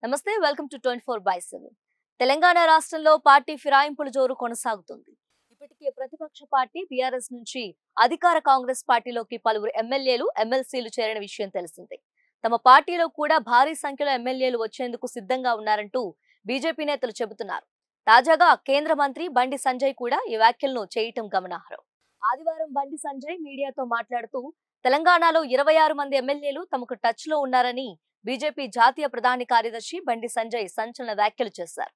నమస్తే welcome to 24/7 Telangana రాష్ట్రంలో party ఫిరాయింపుల జోరు కొనసాగుతుంది. ఇప్పటికే ప్రతిపక్ష పార్టీ బీఆర్ఎస్ నుంచి అధికార కాంగ్రెస్ పార్టీలోకి పలువురు ఎమ్మెల్యేలు ఎమ్మెల్సీలు చేరిన విషయం తెలిసిందే. తమ పార్టీలో కూడా భారీ సంఖ్యలో ఎమ్మెల్యేలు వచ్చేందుకు సిద్ధంగా ఉన్నారంటూ బీజేపీ నేతలు చెబుతున్నారు. తాజాగా కేంద్ర మంత్రి బండి సంజయ్ కూడా ఈ వ్యాఖ్యలను చేయటం గమనార్హం. ఆదివారం బండి సంజయ్ మీడియాతో మాట్లాడుతూ తెలంగాణలో 26 మంది ఎమ్మెల్యేలు తమకు టచ్ లో ఉన్నారని బీజేపీ జాతీయ ప్రధాన కార్యదర్శి బండి సంజయ్ సంచలన వ్యాఖ్యలు చేశారు.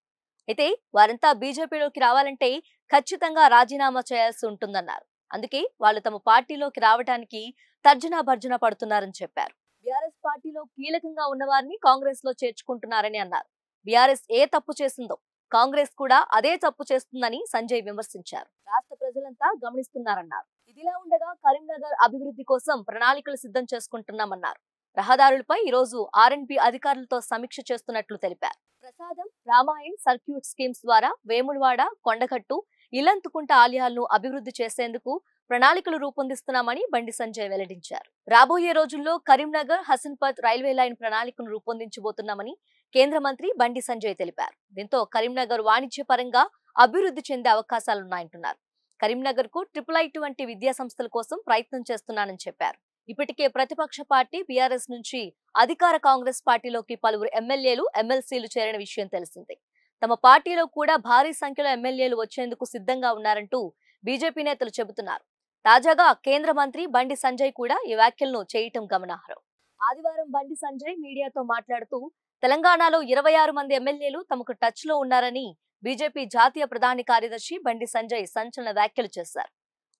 అయితే వారంతా బీజేపీలోకి రావాలంటే ఖచ్చితంగా రాజీనామా చేయాల్సి ఉంటుందన్నారు. అందుకే వాళ్ళు తమ పార్టీలోకి రావడానికి తర్జనా భర్జన పడుతున్నారని చెప్పారు. బీఆర్ఎస్ పార్టీలో కీలకంగా ఉన్నవారిని కాంగ్రెస్ లో చేర్చుకుంటున్నారని అన్నారు. బీఆర్ఎస్ ఏ తప్పు చేసిందో కాంగ్రెస్ కూడా అదే తప్పు చేస్తుందని సంజయ్ విమర్శించారు. రాష్ట్ర ప్రజలంతా గమనిస్తున్నారన్నారు. ఇదిలా ఉండగా కరీంనగర్ అభివృద్ధి కోసం ప్రణాళికలు సిద్ధం చేసుకుంటున్నామన్నారు. రహదారులపై ఈ రోజు ఆర్ఎండ్బి అధికారులతో సమీక్ష చేస్తున్నట్లు తెలిపారు. ప్రసాదం, రామాయణ్ సర్క్యూట్ స్కీమ్స్ ద్వారా వేములవాడ, కొండగట్టు, ఇల్లంతుకుంట ఆలయాలను అభివృద్ధి చేసేందుకు ప్రణాళికలు రూపొందిస్తున్నామని బండి సంజయ్ వెల్లడించారు. రాబోయే రోజుల్లో కరీంనగర్ హసన్పత్ రైల్వే లైన్ ప్రణాళికను రూపొందించబోతున్నామని కేంద్ర మంత్రి బండి సంజయ్ తెలిపారు. దీంతో కరీంనగర్ వాణిజ్యపరంగా అభివృద్ధి చెందే అవకాశాలున్నాయంటున్నారు. కరీంనగర్ కు IIIT వంటి విద్యా సంస్థల కోసం ప్రయత్నం చేస్తున్నానని చెప్పారు. ఇప్పటికే ప్రతిపక్ష పార్టీ బీఆర్ఎస్ నుంచి అధికార కాంగ్రెస్ పార్టీలోకి పలువురు ఎమ్మెల్యేలు ఎమ్మెల్సీలు చేరిన విషయం తెలిసిందే. తమ పార్టీలో కూడా భారీ సంఖ్యలో ఎమ్మెల్యేలు వచ్చేందుకు సిద్ధంగా ఉన్నారంటూ బీజేపీ నేతలు చెబుతున్నారు. తాజాగా కేంద్ర మంత్రి బండి సంజయ్ కూడా ఈ వ్యాఖ్యలను చేయటం గమనార్హం. ఆదివారం బండి సంజయ్ మీడియాతో మాట్లాడుతూ తెలంగాణలో 26 మంది ఎమ్మెల్యేలు తమకు టచ్ లో ఉన్నారని బీజేపీ జాతీయ ప్రధాన కార్యదర్శి బండి సంజయ్ సంచలన వ్యాఖ్యలు చేశారు.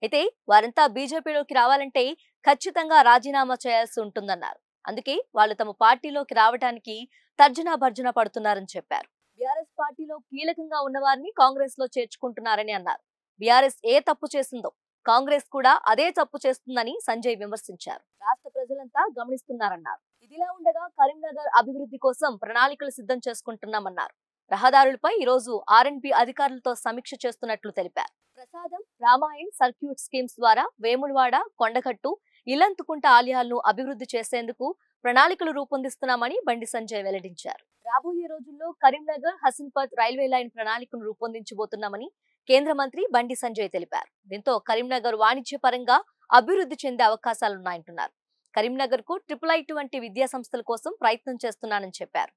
అయితే వారంతా బీజేపీలోకి రావాలంటే ఖచ్చితంగా రాజీనామా చేయాల్సి ఉంటుందన్నారు. అందుకే వాళ్ళు తమ పార్టీలోకి రావడానికి తర్జనా భర్జన పడుతున్నారని చెప్పారు. బీఆర్ఎస్ పార్టీలో కీలకంగా ఉన్నవారిని కాంగ్రెస్ లో చేర్చుకుంటున్నారని అన్నారు. బీఆర్ఎస్ ఏ తప్పు చేసిందో కాంగ్రెస్ కూడా అదే తప్పు చేస్తుందని సంజయ్ విమర్శించారు. రాష్ట్ర ప్రజలంతా గమనిస్తున్నారన్నారు. ఇదిలా ఉండగా కరీంనగర్ అభివృద్ధి కోసం ప్రణాళికలు సిద్ధం చేసుకుంటున్నామన్నారు. రహదారులపై ఈ రోజు ఆర్ఎండ్బి అధికారులతో సమీక్ష చేస్తున్నట్లు తెలిపారు. ప్రసాదం, రామాయణ్ సర్క్యూట్ స్కీమ్స్ ద్వారా వేములవాడ, కొండగట్టు, ఇల్లంతుకుంట ఆలయాలను అభివృద్ధి చేసేందుకు ప్రణాళికలు రూపొందిస్తున్నామని బండి సంజయ్ వెల్లడించారు. రాబోయే రోజుల్లో కరీంనగర్ హసన్పత్ రైల్వే లైన్ ప్రణాళికను రూపొందించబోతున్నామని కేంద్ర మంత్రి బండి సంజయ్ తెలిపారు. దీంతో కరీంనగర్ వాణిజ్యపరంగా అభివృద్ధి చెందే అవకాశాలున్నాయంటున్నారు. కరీంనగర్ కు IIIT వంటి విద్యా సంస్థల కోసం ప్రయత్నం చేస్తున్నానని చెప్పారు.